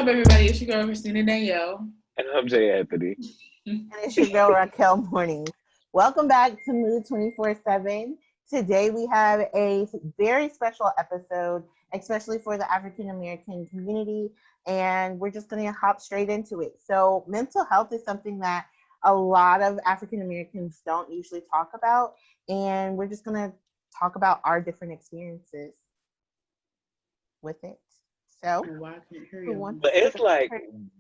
up, everybody? It's your girl, Christina Danielle. And I'm Jay Anthony. And it's your girl, Raquel Mornings. Welcome back to Mood 24/7. Today we have a very special episode, especially for the African American community, and we're just going to hop straight into it. So mental health is something that a lot of African Americans don't usually talk about, and we're just going to talk about our different experiences with it. So, but it's like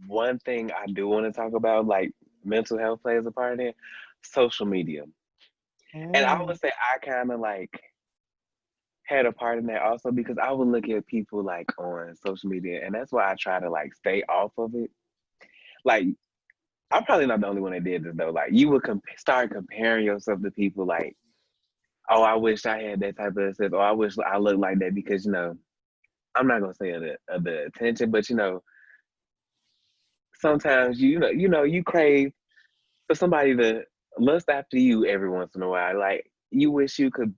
one thing I do want to talk about, like mental health plays a part in it, social media. And I would say I kind of like had a part in that also because I would look at people like on social media, and that's why I try to like stay off of it. Like, I'm probably not the only one that did this though. Like, you would start comparing yourself to people like, oh, I wish I had that type of success, or I wish I looked like that because, I'm not gonna say the attention, but sometimes you crave for somebody to lust after you every once in a while. Like, you wish you could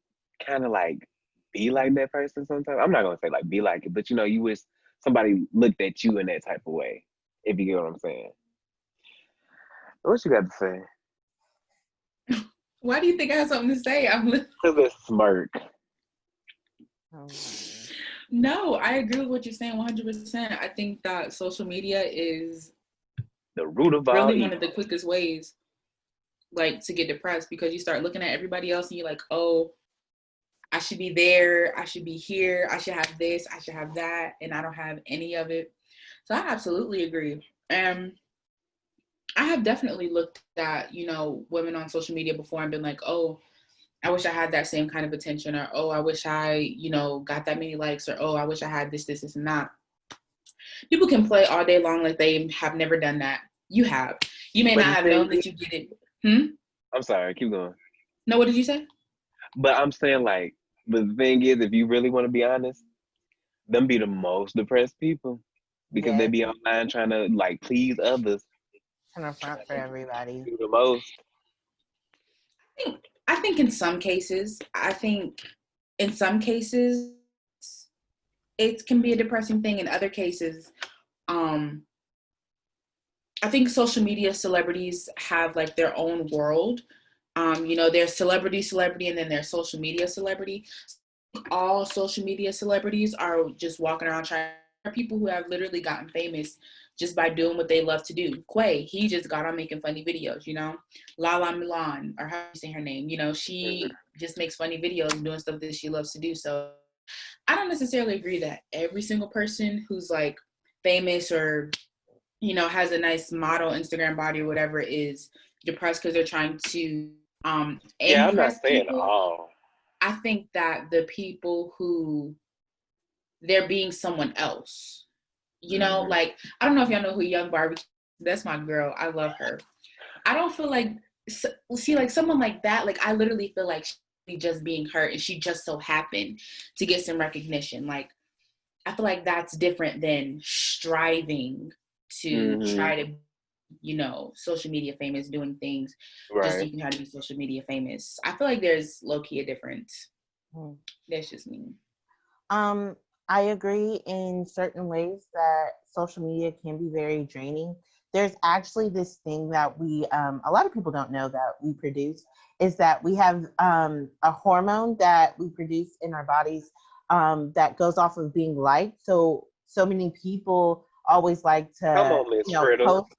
kind of like be like that person sometimes. I'm not gonna say like be like it, but you wish somebody looked at you in that type of way, if you get what I'm saying. What you got to say? Why do you think I have something to say? Because it's smirk. No, I agree with what you're saying 100%. I think that social media is the root of really one of the quickest ways like to get depressed, because you start looking at everybody else and you're like, oh, I should be there, I should be here, I should have this, I should have that, and I don't have any of it. So I absolutely agree. And I have definitely looked at, women on social media before and been like, oh, I wish I had that same kind of attention, or, oh, I wish I, got that many likes, or, oh, I wish I had this, and that. People can play all day long like they have never done that. You have. You may not have known that you did it. I'm sorry, keep going. No, what did you say? But I'm saying, like, but the thing is, if you really want to be honest, them be the most depressed people because they be online trying to, like, please others. Kind of front for everybody. Do the most. I think in some cases, it can be a depressing thing. In other cases, I think social media celebrities have like their own world. There's celebrity, and then there's social media celebrity. All social media celebrities are just walking around trying. There are people who have literally gotten famous just by doing what they love to do. Quay, he just got on making funny videos, Lala Milan, or how you say her name, she just makes funny videos and doing stuff that she loves to do. So I don't necessarily agree that every single person who's like famous or, has a nice model Instagram body or whatever is depressed because they're trying to I'm not saying people. all. I think that the people who they're being someone else, like, I don't know if y'all know who Young Barbie, that's my girl. I love her. I don't feel like, see, like someone like that, like I literally feel like she's just being her and she just so happened to get some recognition. Like, I feel like that's different than striving to try to, social media famous, doing things just so you can try to be social media famous. I feel like there's low-key a difference. That's just me. I agree in certain ways that social media can be very draining. There's actually this thing that we, a lot of people don't know that we produce, is that we have a hormone that we produce in our bodies that goes off of being liked. So many people always like to, post.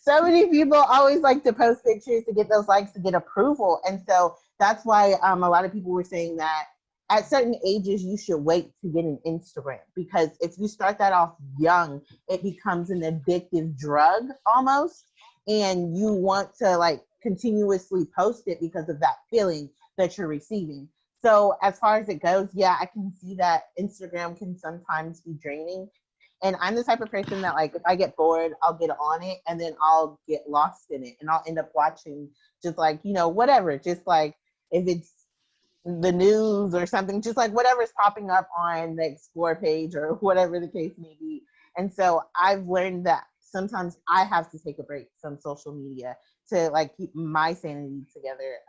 So many people always like to post pictures to get those likes, to get approval. And so that's why a lot of people were saying that at certain ages, you should wait to get an Instagram, because if you start that off young, it becomes an addictive drug almost. And you want to like continuously post it because of that feeling that you're receiving. So as far as it goes, I can see that Instagram can sometimes be draining. And I'm the type of person that, like, if I get bored, I'll get on it and then I'll get lost in it. And I'll end up watching just like, whatever. Just like if it's the news or something, just like whatever's popping up on the Explore page or whatever the case may be. And so I've learned that sometimes I have to take a break from social media to like keep my sanity together.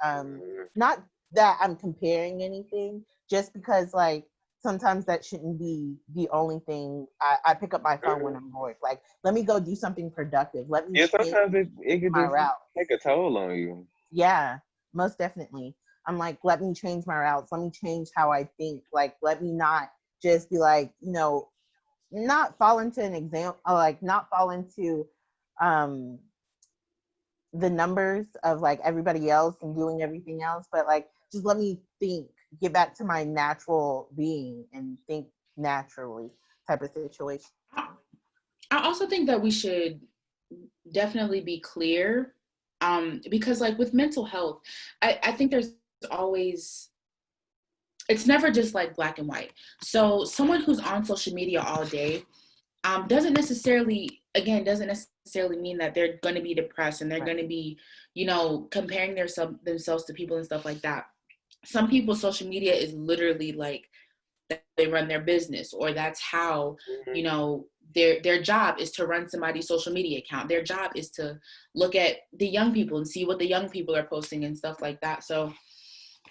Not that I'm comparing anything, just because like sometimes that shouldn't be the only thing. I pick up my phone when I'm bored. Like, let me go do something productive. Let me Yeah, change sometimes it could my just route. take a toll on you. Yeah, most definitely. I'm like, let me change my routes. Let me change how I think. Like, let me not just be like, not fall into an example, like not fall into um the numbers of like everybody else and doing everything else, but like just let me think, get back to my natural being and think naturally type of situation. I also think that we should definitely be clear, because like with mental health, I think there's always, it's never just like black and white. So someone who's on social media all day, doesn't necessarily, again, doesn't necessarily mean that they're going to be depressed and they're Right. going to be, comparing themselves to people and stuff like that. Some people, social media is literally like they run their business, or that's how, Mhm. you know, their job is to run somebody's social media account. Their job is to look at the young people and see what the young people are posting and stuff like that. So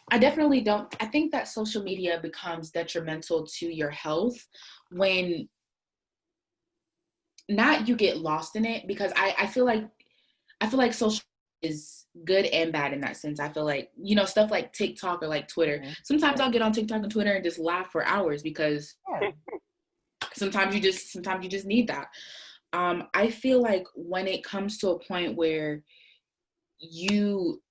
I definitely don't, I think that social media becomes detrimental to your health when not you get lost in it, because I feel like social is good and bad in that sense. I feel like, stuff like TikTok or like Twitter. Mhm. Sometimes I'll get on TikTok and Twitter and just laugh for hours because Yeah. sometimes you just need that. I feel like when it comes to a point where you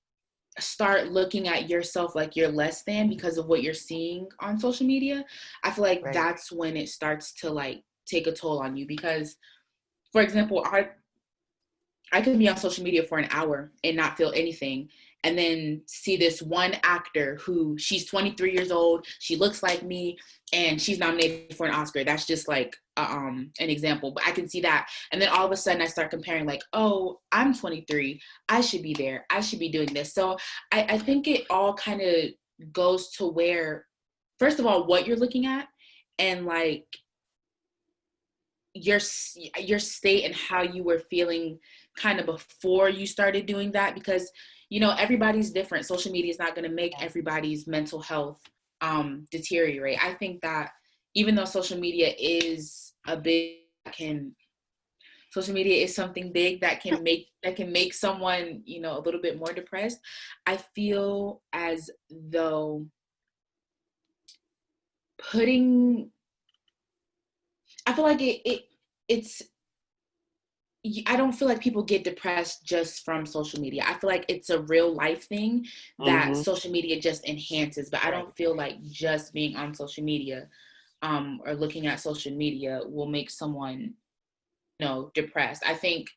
start looking at yourself like you're less than because of what you're seeing on social media, I feel like Right. that's when it starts to like take a toll on you. Because, for example, I can be on social media for an hour and not feel anything, and then see this one actor who, she's 23 years old, she looks like me, and she's nominated for an Oscar. That's just like an example, but I can see that, and then all of a sudden I start comparing, like, oh, I'm 23, I should be there, I should be doing this. So I think it all kind of goes to where, first of all, what you're looking at, and like your state and how you were feeling kind of before you started doing that, because everybody's different. Social media is not going to make everybody's mental health deteriorate. I think that even though social media is something big that can make someone a little bit more depressed, I feel as though putting I feel like it's I don't feel like people get depressed just from social media. I feel like it's a real life thing that Mhm. social media just enhances, but I Right. don't feel like just being on social media, or looking at social media will make someone, depressed. I think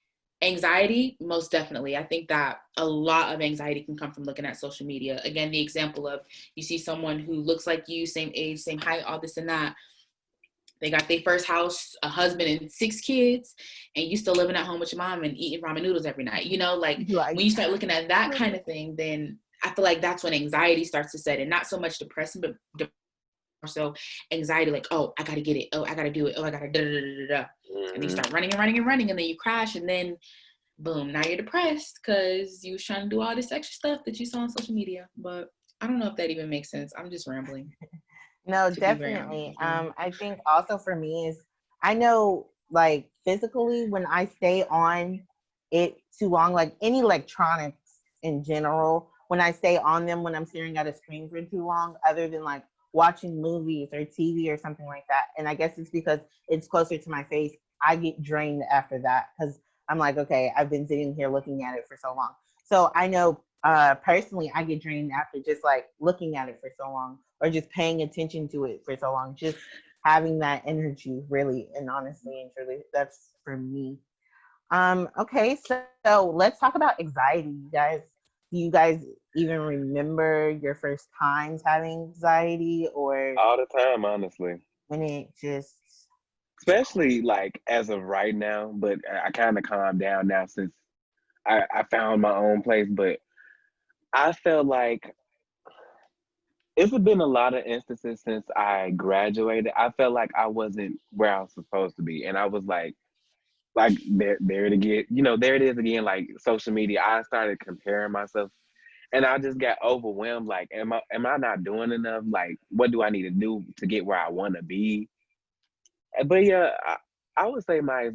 anxiety, most definitely. I think that a lot of anxiety can come from looking at social media. Again, the example of, you see someone who looks like you, same age, same height, all this and that, they got their first house, a husband, and 6 kids, and you still living at home with your mom and eating ramen noodles every night. Like Like, when you start looking at that kind of thing, then I feel like that's when anxiety starts to set in. Not so much depression, but more so anxiety. Like, oh, I gotta get it. Oh, I gotta do it. Oh, I gotta da da da da da. And then you Mhm. start running and running and running, and then you crash, and then boom, now you're depressed because you was trying to do all this extra stuff that you saw on social media. But I don't know if that even makes sense. I'm just rambling, no, to be very honest definitely. with you. I think also for me is, I know like physically when I stay on it too long, like any electronics in general, when I stay on them when I'm staring at a screen for too long, other than like watching movies or TV or something like that. And I guess it's because it's closer to my face. I get drained after that because I'm like, okay, I've been sitting here looking at it for so long. So I know personally I get drained after just like looking at it for so long or just paying attention to it for so long, just having that energy really and honestly and truly. That's for me. Okay, so let's talk about anxiety, you guys. Do you guys even remember your first times having anxiety or All the time, honestly. when it just Especially like as of right now, but I kind of calmed down now since I found my own place. But I felt like it's been a lot of instances since I graduated. I felt like I wasn't where I was supposed to be, and I was like there it again. There it is again. Like social media, I started comparing myself, And I just got overwhelmed. Like, am I not doing enough? Like, what do I need to do to get where I want to be? But yeah, I would say my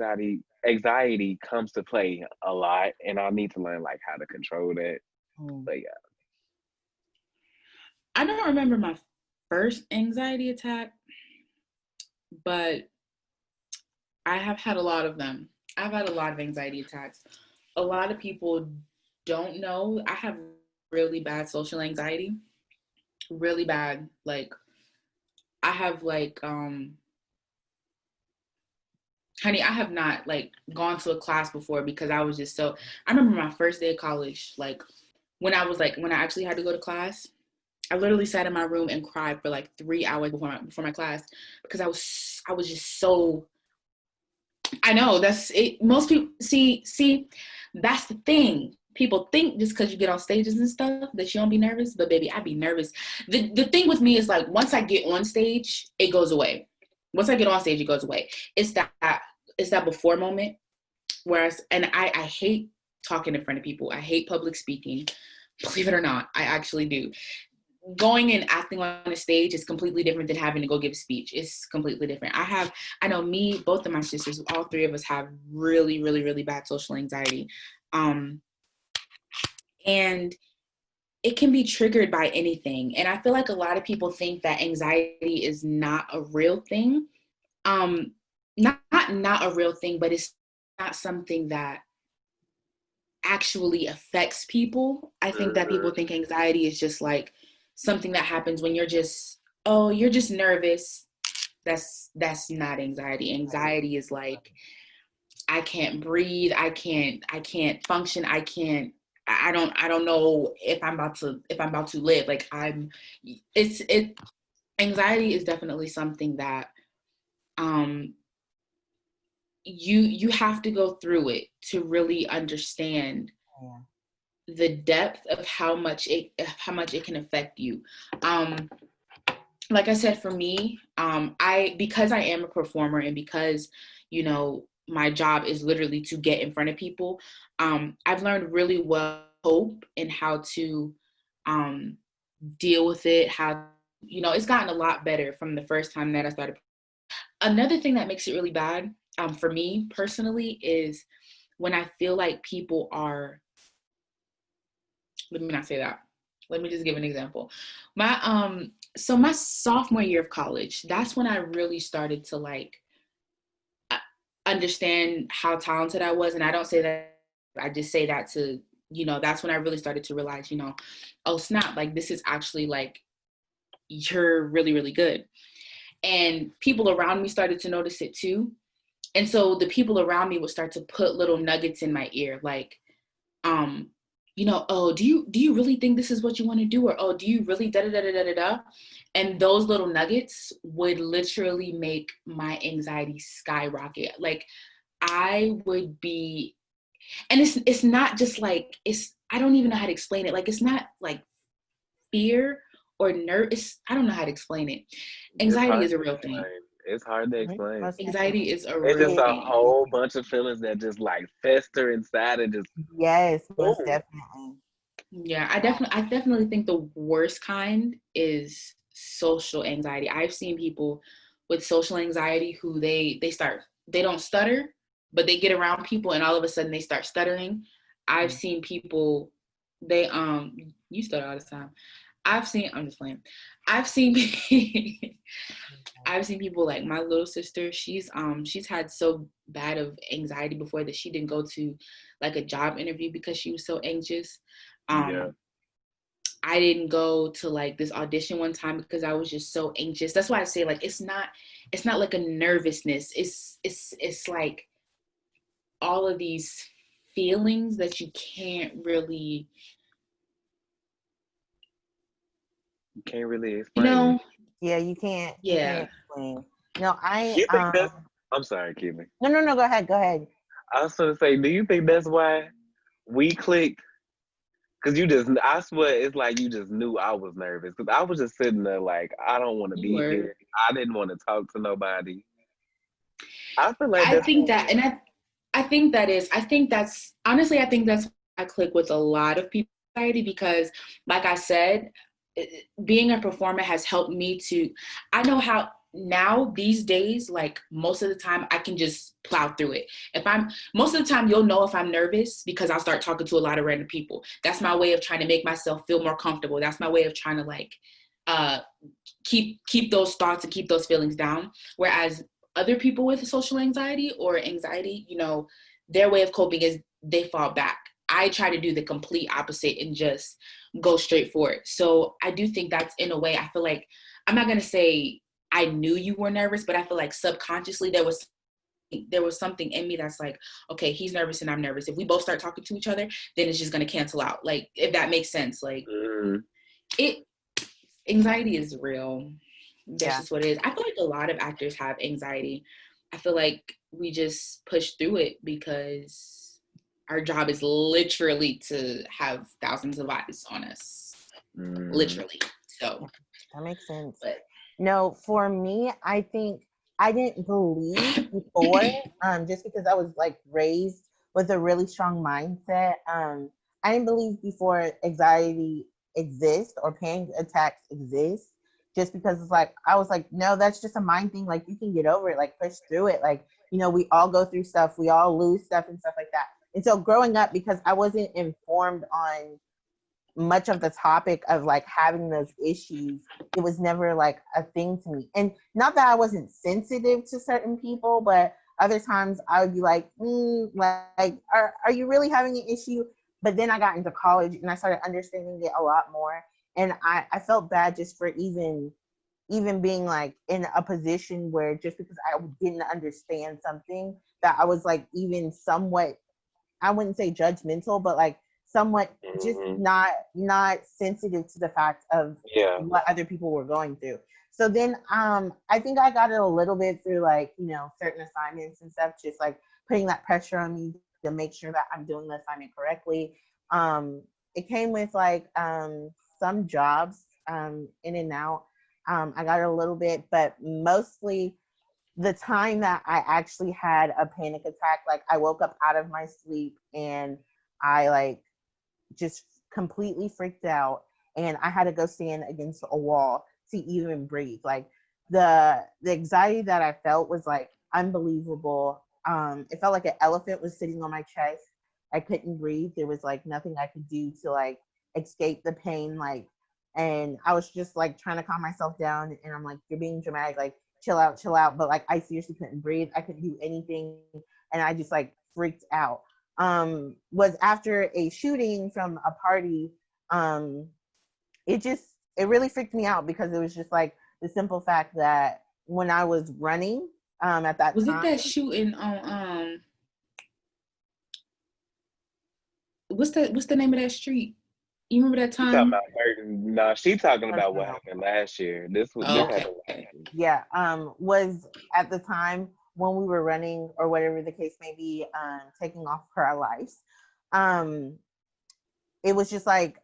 anxiety comes to play a lot, and I need to learn like how to control that. Mm. But yeah. I don't remember my first anxiety attack, but I have had a lot of them. I've had a lot of anxiety attacks. A lot of people don't know I have really bad social anxiety. Really bad. Like I have like honey, I have not like gone to a class before because I was just so I remember my first day of college, like when I actually had to go to class, I literally sat in my room and cried for like 3 hours before my class because I was just so I know that's it. Most people see that's the thing. People think just because you get on stages and stuff that you don't be nervous, but baby, I be nervous. The thing with me is like once I get on stage, it goes away. Once I get on stage, it goes away. It's that before moment. Whereas, and I hate talking in front of people. I hate public speaking. Believe it or not, I actually do. Going and acting on a stage is completely different than having to go give a speech. It's completely different. I know me, both of my sisters, all three of us have really, really, really bad social anxiety. And it can be triggered by anything. And I feel like a lot of people think that anxiety is not a real thing. Not a real thing, but it's not something that actually affects people. I think that people think anxiety is just like something that happens when you're just nervous. That's not anxiety. Anxiety is like I can't breathe, I can't function, I don't know if I'm about to live. Like anxiety is definitely something that you have to go through it to really understand the depth of how much it can affect you. Like I said, for me, because I am a performer and because, my job is literally to get in front of people, I've learned really well hope and how to deal with it, it's gotten a lot better from the first time that I started. Another thing that makes it really bad, for me personally, is when I feel like people are, let me not say that. Let me just give an example. My sophomore year of college, that's when I really started to like understand how talented I was. And I don't say that, I just say that to, that's when I really started to realize, oh snap, like this is actually like, you're really, really good. And people around me started to notice it too. And so the people around me would start to put little nuggets in my ear, like, oh, do you really think this is what you want to do? Or, oh, do you really da da da da da da? And those little nuggets would literally make my anxiety skyrocket. Like I would be, and it's not just like, I don't even know how to explain it. Like, it's not like fear or nervous. I don't know how to explain it. Anxiety is a real thing. It's hard to explain. Anxiety is a real It's just a thing. whole bunch of feelings that just like fester inside and just. Yes, most definitely. Yeah, I definitely think the worst kind is social anxiety. I've seen people with social anxiety who they don't stutter, but they get around people and all of a sudden they start stuttering. I've seen people, you stutter all the time. I'm just playing. I've seen people like my little sister. She's had so bad of anxiety before that she didn't go to like a job interview because she was so anxious. I didn't go to like this audition one time because I was just so anxious. That's why I say like it's not like a nervousness. It's like all of these feelings that you can't really explain. Yeah, you can't. Yeah. You can't explain. No, I'm sorry, Keely. No, go ahead. I was gonna say, do you think that's why we clicked? Cause I swear it's like you just knew I was nervous. Cause I was just sitting there like, I don't want to be here. I didn't want to talk to nobody. I feel like I think that's honestly, I think that's I click with a lot of people anxiety because, like I said, being a performer has helped me to, I know how now these days, like most of the time I can just plow through it. Most of the time you'll know if I'm nervous because I'll start talking to a lot of random people. That's my way of trying to make myself feel more comfortable. That's my way of trying to like, keep those thoughts and keep those feelings down. Whereas other people with social anxiety or anxiety, their way of coping is they fall back. I try to do the complete opposite and just go straight for it. So I do think that's, in a way, I feel like, I'm not going to say I knew you were nervous, but I feel like subconsciously there was something in me that's like, okay, he's nervous and I'm nervous. If we both start talking to each other, then it's just going to cancel out. Like, if that makes sense. Like, anxiety is real. That's just what it is. I feel like a lot of actors have anxiety. I feel like we just push through it because our job is literally to have thousands of eyes on us. Literally. So that makes sense. But no, for me, I think I didn't believe before, just because I was like raised with a really strong mindset. I didn't believe before anxiety exists or panic attacks exist, just because it's like, I was like, no, that's just a mind thing. Like, you can get over it, like push through it. Like, we all go through stuff, we all lose stuff and stuff like that. And so growing up, because I wasn't informed on much of the topic of like having those issues, it was never like a thing to me. And not that I wasn't sensitive to certain people, but other times I would be like, like, are you really having an issue? But then I got into college and I started understanding it a lot more. And I felt bad just for even being like in a position where, just because I didn't understand something, that I was like even somewhat, I wouldn't say judgmental, but like somewhat just not sensitive to the fact of what other people were going through. So then I think I got it a little bit through like, certain assignments and stuff, just like putting that pressure on me to make sure that I'm doing the assignment correctly. It came with like some jobs in and out. I got it a little bit, but mostly the time that I actually had a panic attack, like I woke up out of my sleep and I like just completely freaked out, and I had to go stand against a wall to even breathe. Like the anxiety that I felt was like unbelievable. It felt like an elephant was sitting on my chest. I couldn't breathe. There was like nothing I could do to like escape the pain. Like, and I was just like trying to calm myself down, and I'm like, you're being dramatic, like chill out. But like I seriously couldn't breathe. I couldn't do anything, and I just like freaked out. Was after a shooting from a party. It really freaked me out, because it was just like the simple fact that when I was running at that was time. it that shooting on what's the name of that street? You remember that time? She's talking about what happened last year. This happened last year. Yeah, was at the time when we were running, or whatever the case may be, taking off for our lives. It was just like,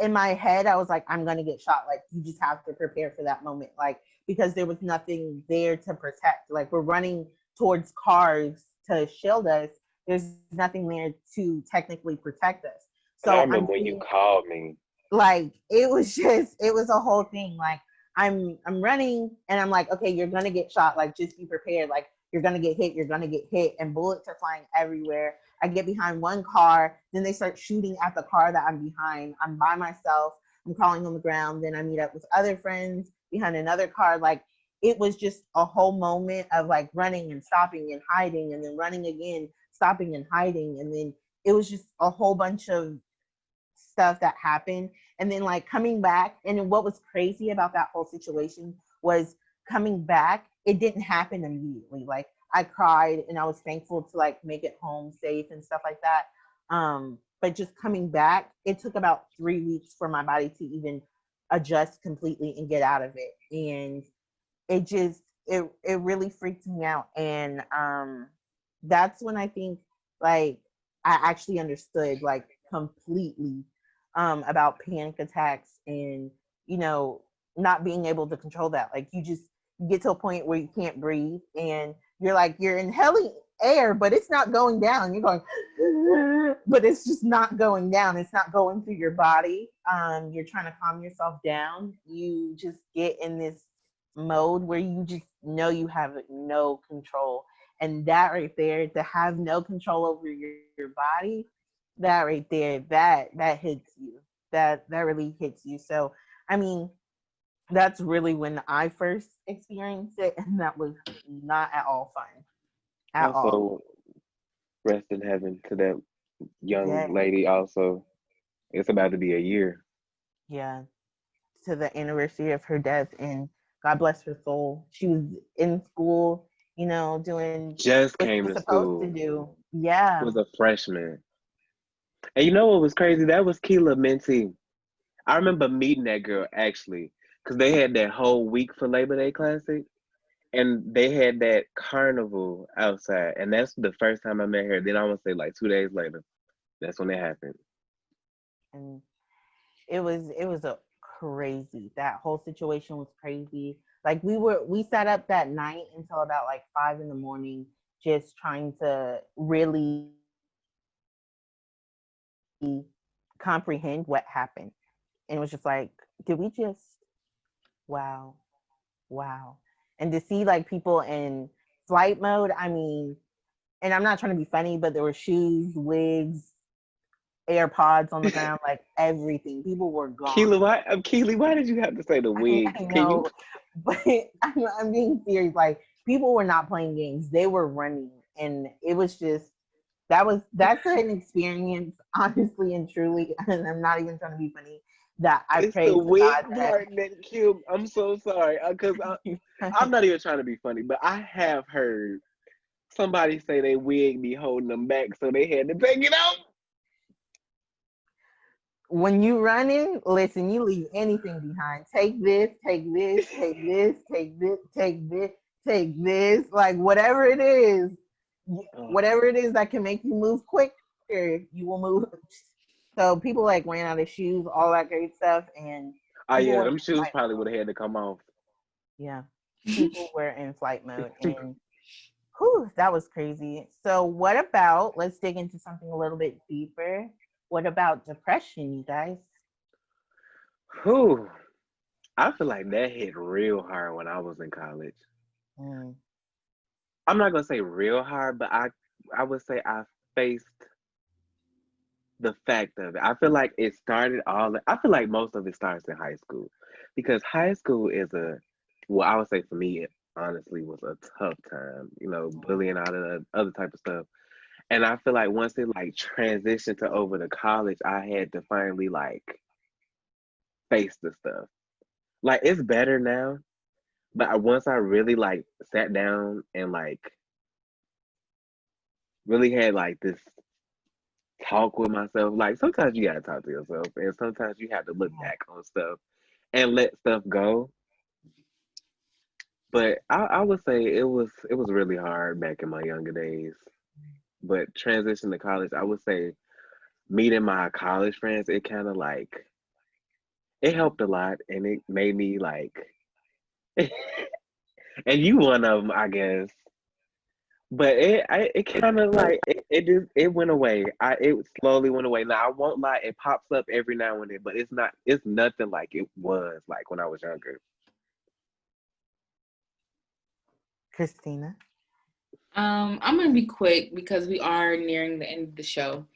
in my head, I was like, I'm gonna get shot. Like, you just have to prepare for that moment, like, because there was nothing there to protect. Like, we're running towards cars to shield us. There's nothing there to technically protect us. So I remember when you called me. Like, it was a whole thing. Like, I'm running and I'm like, okay, you're gonna get shot. Like, just be prepared. Like, you're gonna get hit, and bullets are flying everywhere. I get behind one car, then they start shooting at the car that I'm behind. I'm by myself. I'm crawling on the ground. Then I meet up with other friends behind another car. Like, it was just a whole moment of like running and stopping and hiding, and then running again, stopping and hiding. And then it was just a whole bunch of stuff that happened. And then like coming back, and what was crazy about that whole situation was coming back, it didn't happen immediately. Like, I cried and I was thankful to like make it home safe and stuff like that. But just coming back, it took about 3 weeks for my body to even adjust completely and get out of it. And it really freaked me out. And that's when I think like I actually understood like completely about panic attacks, and not being able to control that. Like, you get to a point where you can't breathe, and you're inhaling air, but it's not going down. You're going, but it's just not going down. It's not going through your body. You're trying to calm yourself down. You just get in this mode where you just know you have no control. And that right there, to have no control over your body, that right there, that hits you. That really hits you. So, I mean, that's really when I first experienced it, and that was not at all fun. At all. Also, rest in heaven to that Yeah. young lady. Also, it's about to be a year. Yeah. To the anniversary of her death, and God bless her soul. She was in school, doing Just what she came was to supposed to school. do. Yeah. Was a freshman. And you know what was crazy? That was Keela Minty. I remember meeting that girl actually, because they had that whole week for Labor Day Classic, and they had that carnival outside, and that's the first time I met her. Then I want to say like 2 days later, that's when it happened. And it was a crazy. That whole situation was crazy. Like we sat up that night until about like 5 a.m, just trying to really comprehend what happened. And it was just like, did we just, wow, wow. And to see like people in flight mode, I mean, and I'm not trying to be funny, but there were shoes, wigs, AirPods on the ground, like everything. People were gone. Keely, why did you have to say the wigs? I Can you? know, but I'm being serious. Like people were not playing games; they were running, and it was just that's an experience, honestly and truly. And I'm not even trying to be funny. That I It's the prayed to wig God part that killed. I'm so sorry, because I'm that. not even trying to be funny, but I have heard somebody say they wig be holding them back, so they had to take it out. When you running, listen, you leave anything behind. Take this, take this, take this, take this, take this, take this. Like whatever it is that can make you move quicker, you will move. So people like ran out of shoes, all that great stuff, and Oh people yeah, were them in shoes flight probably mode. would have had to come off. Yeah, people were in flight mode, and whew, that was crazy. So what about, let's dig into something a little bit deeper. What about depression, you guys? Whew. I feel like that hit real hard when I was in college. Mm. I'm not gonna say real hard, but I would say I faced the fact of it. I feel like it started I feel like most of it starts in high school, because high school is well, I would say for me, it honestly was a tough time. Bullying, all the other type of stuff. And I feel like once it like transitioned to over to college, I had to finally like face the stuff. Like it's better now, but once I really like sat down and like really had like this talk with myself. Like sometimes you gotta talk to yourself, and sometimes you have to look back on stuff and let stuff go. But I would say it was really hard back in my younger days. But transition to college, I would say meeting my college friends, it kind of like it helped a lot, and it made me like, and you one of them, I guess. But it kind of like it went away. It slowly went away. Now I won't lie, it pops up every now and then, but it's nothing like it was like when I was younger. Christina. I'm gonna be quick because we are nearing the end of the show.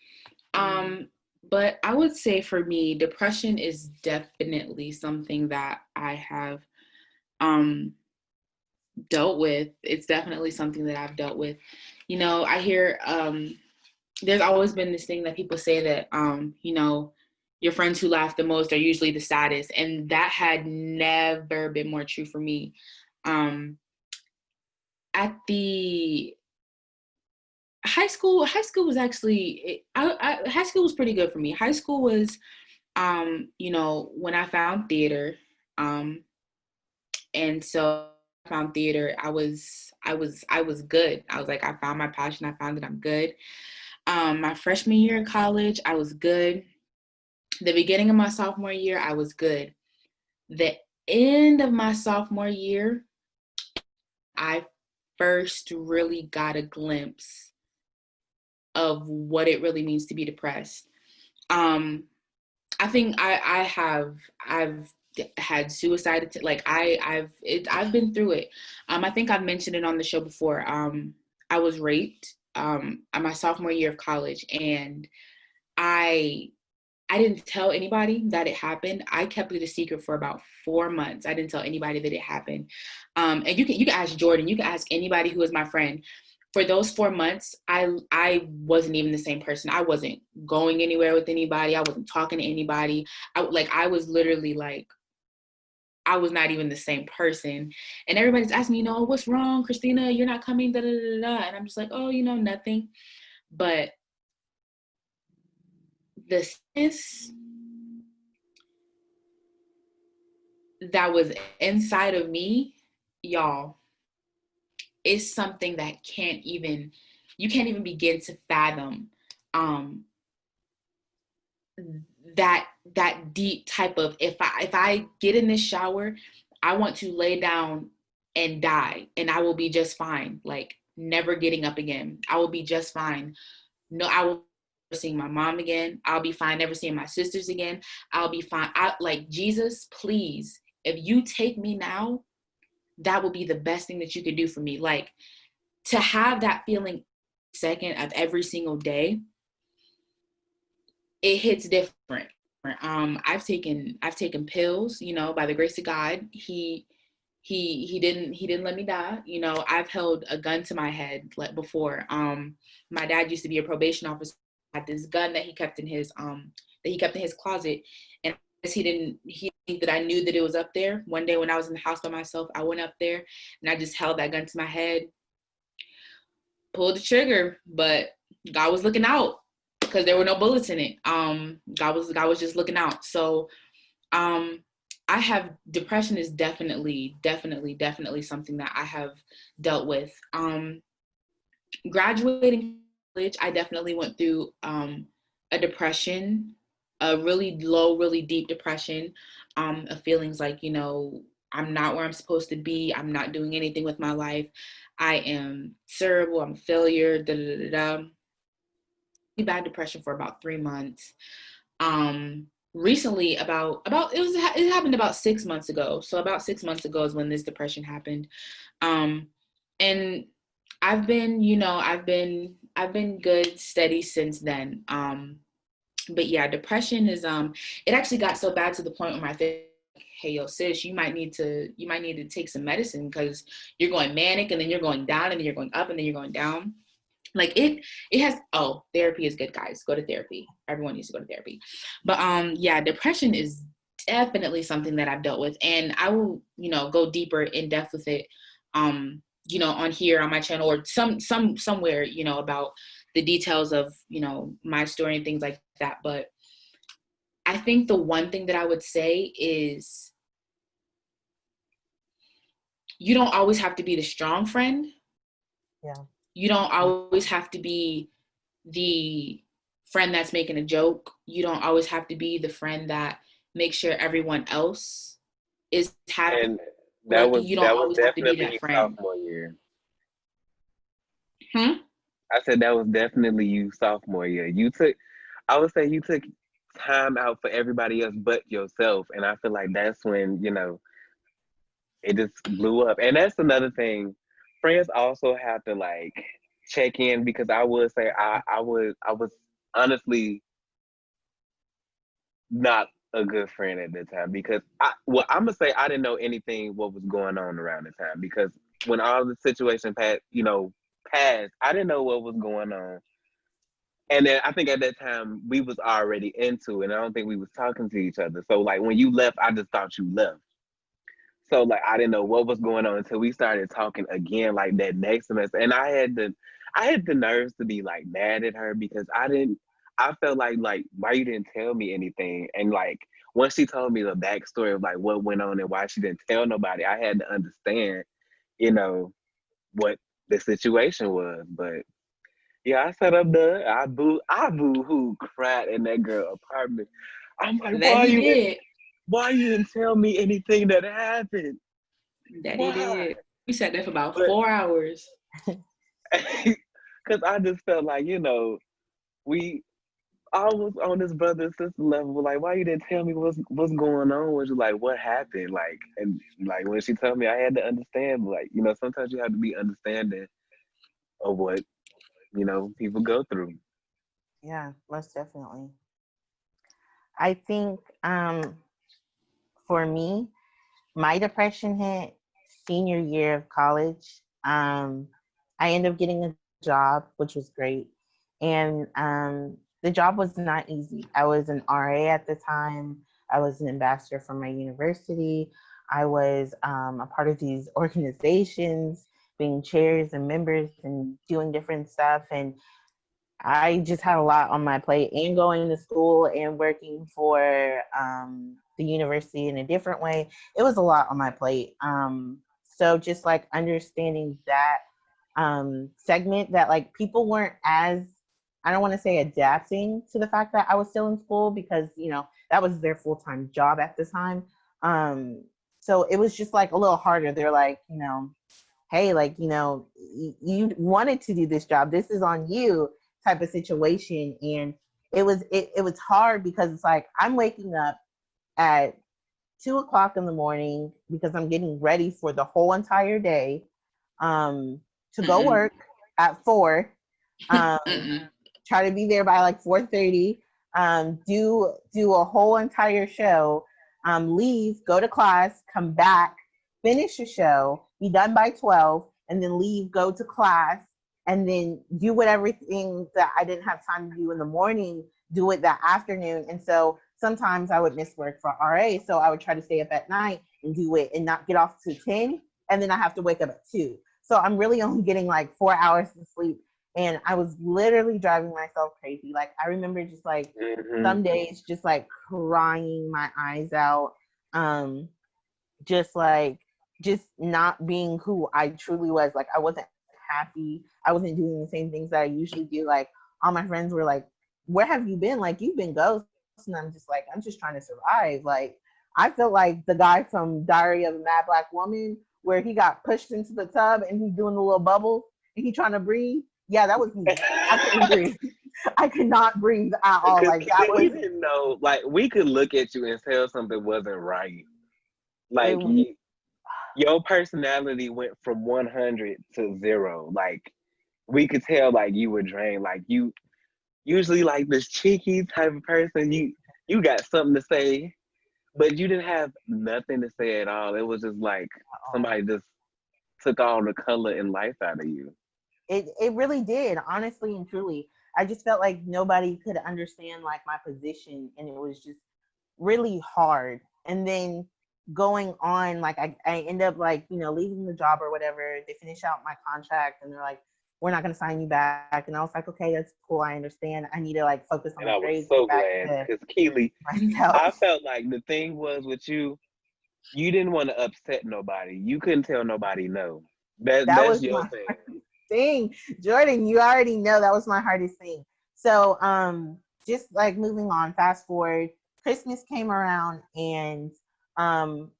But I would say for me, depression is definitely something that I have dealt with. It's definitely something that I've dealt with. I hear there's always been this thing that people say that your friends who laugh the most are usually the saddest, and that had never been more true for me. At the high school was actually high school was pretty good for me. High school was when I found theater, and so I found theater, I was good. I was like, I found my passion, I found that I'm good. My freshman year in college, I was good. The beginning of my sophomore year, I was good. The end of my sophomore year, I first really got a glimpse of what it really means to be depressed. I think I've had suicide. Like I've been through it. I think I've mentioned it on the show before. I was raped at my sophomore year of college, and I didn't tell anybody that it happened. I kept it a secret for about 4 months. I didn't tell anybody that it happened. And you can ask Jordan, you can ask anybody who is my friend. For those 4 months, I wasn't even the same person. I wasn't going anywhere with anybody. I wasn't talking to anybody. I was literally like, I was not even the same person. And everybody's asking me, what's wrong, Christina? You're not coming, da da da da. And I'm just like, oh, nothing. But the sadness that was inside of me, y'all, is something that you can't even begin to fathom. That deep type of, if I get in this shower, I want to lay down and die, and I will be just fine. Like, never getting up again. I will be just fine. No, I will never seeing my mom again. I'll be fine never seeing my sisters again. I'll be fine. Jesus, please, if you take me now, that will be the best thing that you could do for me. Like, to have that feeling second of every single day, it hits different. I've taken pills, by the grace of God. He didn't let me die. I've held a gun to my head like before. My dad used to be a probation officer, had this gun that he kept in his closet, and he didn't think that I knew that it was up there. One day when I was in the house by myself, I went up there and I just held that gun to my head, pulled the trigger, but God was looking out because there were no bullets in it. God was just looking out. So depression is definitely something that I have dealt with. Graduating college, I definitely went through a depression, a really low, really deep depression, of feelings like, I'm not where I'm supposed to be. I'm not doing anything with my life. I am terrible. I'm a failure. Da da da da. Bad depression for about 3 months. Recently, it happened about 6 months ago. So about 6 months ago is when this depression happened. And I've been good, steady since then. But yeah, depression is it actually got so bad to the point where my therapist, hey, yo, sis, you might need to take some medicine because you're going manic, and then you're going down, and then you're going up, and then you're going down. Like it has, therapy is good, guys. Go to therapy. Everyone needs to go to therapy. But yeah, depression is definitely something that I've dealt with, and I will, go deeper in depth with it, on here on my channel, or somewhere, about the details of, my story and things like that. But I think the one thing that I would say is, you don't always have to be the strong friend. Yeah. You don't always have to be the friend that's making a joke. You don't always have to be the friend that makes sure everyone else is happy. And that was definitely that friend. sophomore year. I said that was definitely you sophomore year. I would say you took time out for everybody else but yourself. And I feel like that's when, it just blew up. And that's another thing. Friends also have to like check in, because I would say I was honestly not a good friend at that time, because I'm gonna say I didn't know anything what was going on around the time, because when all the situation passed, I didn't know what was going on. And then I think at that time we was already into it, and I don't think we was talking to each other. So like when you left, I just thought you left. So like I didn't know what was going on until we started talking again like that next semester. And I had the nerves to be like mad at her, because I felt like why you didn't tell me anything. And like once she told me the backstory of like what went on and why she didn't tell nobody, I had to understand, what the situation was. But yeah, I sat up there, I boo-hoo cried in that girl apartment. I'm like, why you didn't tell me anything that happened? That he did. We sat there for about But 4 hours. because I just felt like, we I was on this brother and sister level. Like, why you didn't tell me what's going on? Was you like, what happened? Like, and like when she told me, I had to understand. Like, sometimes you have to be understanding of what people go through. Yeah, most definitely. I think for me, my depression hit senior year of college. I ended up getting a job, which was great. And the job was not easy. I was an RA at the time. I was an ambassador for my university. I was a part of these organizations, being chairs and members and doing different stuff. And I just had a lot on my plate, and going to school and working for the university in a different way. It was a lot on my plate. So just like understanding that segment, that like people weren't as, I don't want to say adapting to the fact that I was still in school, because that was their full-time job at the time. So it was just like a little harder. They're like, hey, like, you wanted to do this job, this is on you, type of situation. And it was hard, because it's like I'm waking up at 2 o'clock in the morning because I'm getting ready for the whole entire day, to go work at 4, try to be there by like 4:30, do a whole entire show, leave, go to class, come back, finish the show, be done by 12, and then leave, go to class, and then do whatever thing that I didn't have time to do in the morning, do it that afternoon. And so sometimes I would miss work for RA, so I would try to stay up at night and do it and not get off to 10, and then I have to wake up at 2. So I'm really only getting like 4 hours of sleep, and I was literally driving myself crazy. Like I remember just like some days just like crying my eyes out, just like just not being who I truly was. Like I wasn't happy. I wasn't doing the same things that I usually do. Like all my friends were like, "Where have you been? Like you've been ghost." And I'm just like, I'm just trying to survive. Like I feel like the guy from Diary of a Mad Black Woman, where he got pushed into the tub and he's doing the little bubbles and he trying to breathe. Yeah, that was me. I couldn't breathe. I could not breathe at all. Because Like that we was didn't know. Like we could look at you and tell something wasn't right. Like it, your personality went from 100 to 0. Like we could tell, like you were drained. Like you usually like this cheeky type of person. You got something to say, but you didn't have nothing to say at all. It was just like somebody just took all the color and life out of you. it really did, honestly and truly. I just felt like nobody could understand like my position, and it was just really hard. And then going on, like I end up like, leaving the job or whatever. They finish out my contract and they're like, we're not going to sign you back. And I was like, okay, that's cool. I understand. I need to like focus on And my I was grades, so get back glad to because Keely, myself. I felt like the thing was with you, you didn't want to upset nobody. You couldn't tell nobody no. That That's was your my thing. hardest thing. Jordan, you already know that was my hardest thing. So just like moving on, fast forward, Christmas came around, and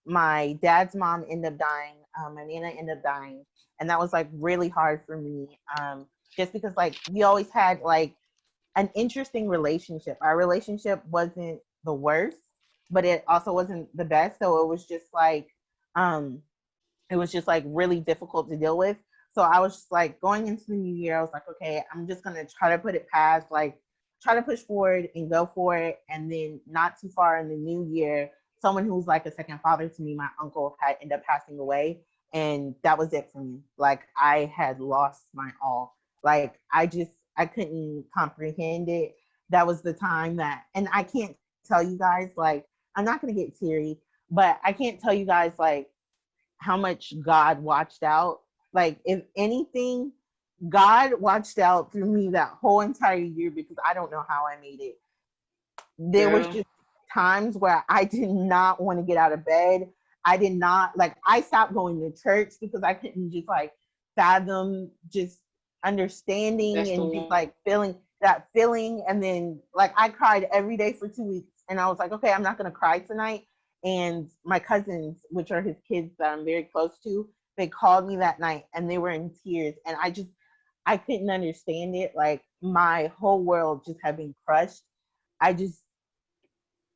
my dad's mom ended up dying. My nana ended up dying, and that was like really hard for me. Just because like we always had like an interesting relationship. Our relationship wasn't the worst, but it also wasn't the best. So um it was just like really difficult to deal with. So I was just like, going into the new year, I was like, okay, I'm just gonna try to put it past, like try to push forward and go for it. And then not too far in the new year, someone who's like a second father to me, my uncle, had ended up passing away. And that was it for me. Like I had lost my all. Like I couldn't comprehend it. That was the time that, and I can't tell you guys, like, I'm not gonna get teary, but I can't tell you guys like how much God watched out. Like, if anything, God watched out through me that whole entire year, because I don't know how I made it. There was Girl. just times where I did not want to get out of bed. I did not, like, I stopped going to church because I couldn't just like fathom just understanding That's the and just one. like feeling that feeling. And then like I cried every day for 2 weeks, and I was like, okay, I'm not gonna cry tonight. And my cousins, which are his kids that I'm very close to, They called me that night and they were in tears, and I couldn't understand it. Like my whole world just had been crushed. I just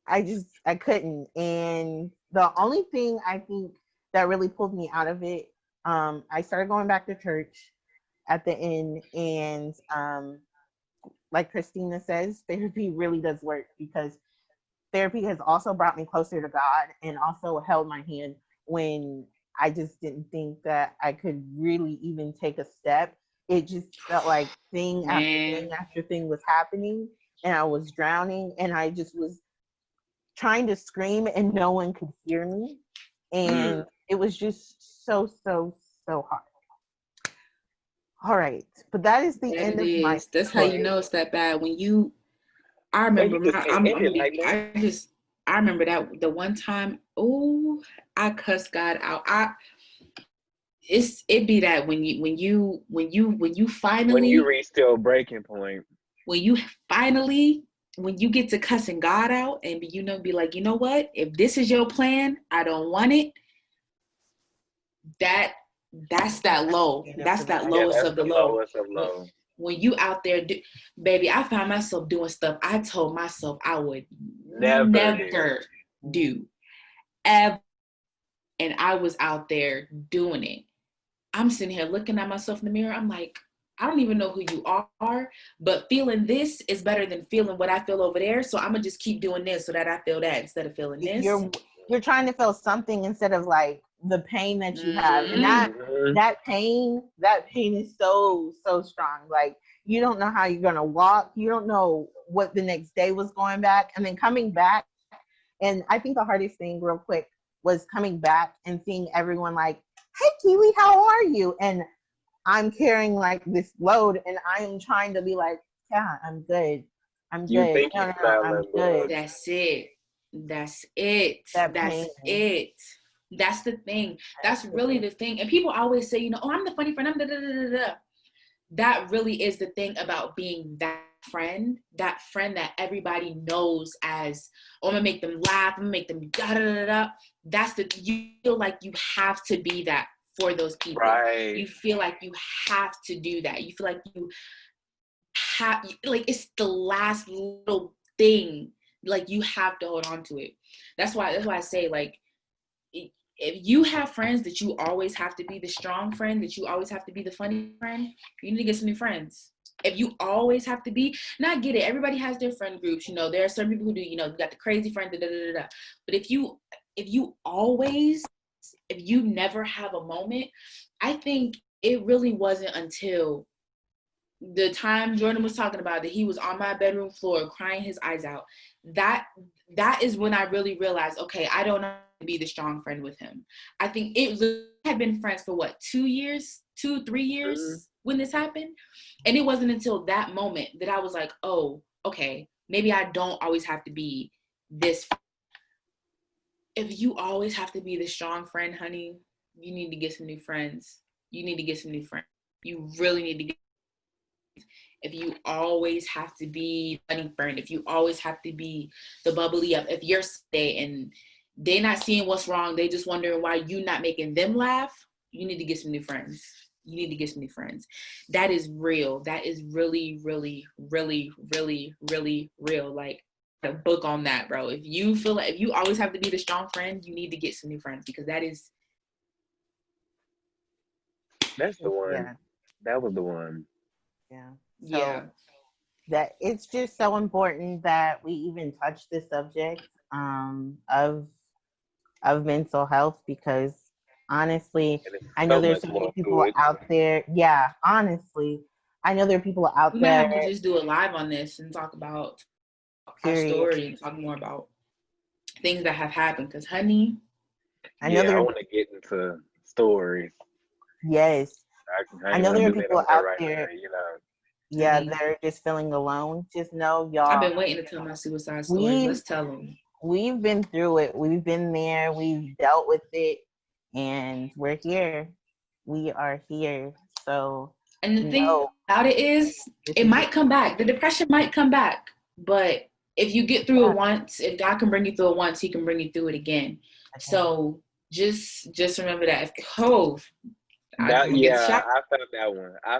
I couldn't. And the only thing I think that really pulled me out of it, I started going back to church at the end, and like Christina says, therapy really does work, because therapy has also brought me closer to God and also held my hand when I just didn't think that I could really even take a step. It just felt like thing after thing Man, after thing was happening, and I was drowning, and I just was trying to scream and no one could hear me. And it was just so, so, so hard. All right. But that is the that end it of my is. That's how you story. know it's that bad. When you, I Man, remember you just my, can't end it like that. I remember that the one time, oh, I cussed God out. It be that when you When you finally, reach your breaking point. when you finally, when you get to cussing God out and be like, you know what? If this is your plan, I don't want it. That's that low. That's that Yeah, lowest that's of the the low. lowest of low. When you out there, baby, I found myself doing stuff I told myself I would Never never do, ever. And I was out there doing it. I'm sitting here looking at myself in the mirror. I'm like, I don't even know who you are, but feeling this is better than feeling what I feel over there. So I'm gonna just keep doing this so that I feel that instead of feeling this. You're trying to feel something instead of like the pain that you have. And Mm-hmm. that pain is so, so strong. Like you don't know how you're gonna walk. You don't know what the next day was going back. And then coming back. And I think the hardest thing real quick was coming back and seeing everyone like, hey Kiwi, how are you? And I'm carrying like this load and I am trying to be like, yeah, I'm good. I'm You good. think No, you no, no, I'm smiling, good. but That's it. That's it. That That's pain. it. That's the thing. That's really the thing. And people always say, oh, I'm the funny friend. I'm da da da da da. That really is the thing about being that friend that everybody knows as, oh, I'm gonna make them laugh, I'm gonna make them da da da da. You feel like you have to be that for those people. right. You feel like you have to do that. You feel like you have, like it's the last little thing. Like you have to hold on to it. That's why I say, like, if you have friends that you always have to be the strong friend, that you always have to be the funny friend, you need to get some new friends. If you always have to be, and I get it, everybody has their friend groups, there are some people who do, you got the crazy friend, da, da, da, da. But if you never have a moment, I think it really wasn't until the time Jordan was talking about that he was on my bedroom floor crying his eyes out, that is when I really realized, okay, I don't know how to be the strong friend with him. I think it had been friends for what, 3 years when this happened. And it wasn't until that moment that I was like, oh, okay, maybe I don't always have to be this. If you always have to be the strong friend, honey, you need to get some new friends. You really need to get. If you always have to be funny friend, if you always have to be the bubbly up, if you're stay and they're not seeing what's wrong, they just wondering why you not making them laugh, you need to get some new friends. That is real. That is really, really, really, really, really real. Like a book on that, bro. If you feel like if you always have to be the strong friend, you need to get some new friends, because that's the one. Yeah. That was the one. Yeah. So yeah. that it's just so important that we even touch this subject of mental health, because honestly, I know there's so many people out there. Yeah, honestly, I know there are people out We there. might have to just do a live on this and talk about our story and talk more about things that have happened. Because, honey, I know I want to get into stories. Yes, I know there are people out there. Now, Yeah, they're just feeling alone. Just know, y'all. I've been waiting to tell my suicide story. Let's tell them. We've been through it. We've been there. We've dealt with it, and we're here. We are here. So, and the thing about it is, it might come back. The depression might come back, but if you get through it once, if God can bring you through it once, He can bring you through it again. So just remember that. Oh, I'm That gonna get the yeah, shot. I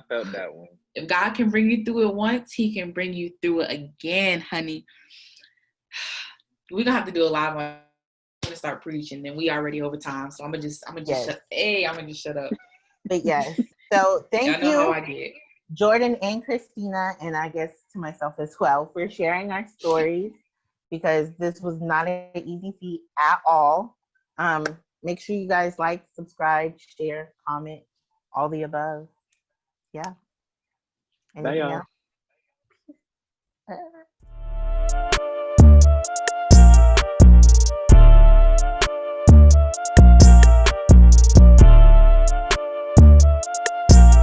felt that one. If God can bring you through it once, He can bring you through it again, honey. We're gonna have to do a live one. I'm gonna start preaching, and we already over time, so I'm gonna just Yes. I'm gonna just shut up. But yes. So thank Y'all know how you, I get. Jordan and Christina, and I guess to myself as well, for sharing our stories, because this was not an easy feat at all. Make sure you guys like, subscribe, share, comment, all the above. Yeah. Bye, Anything y'all. else?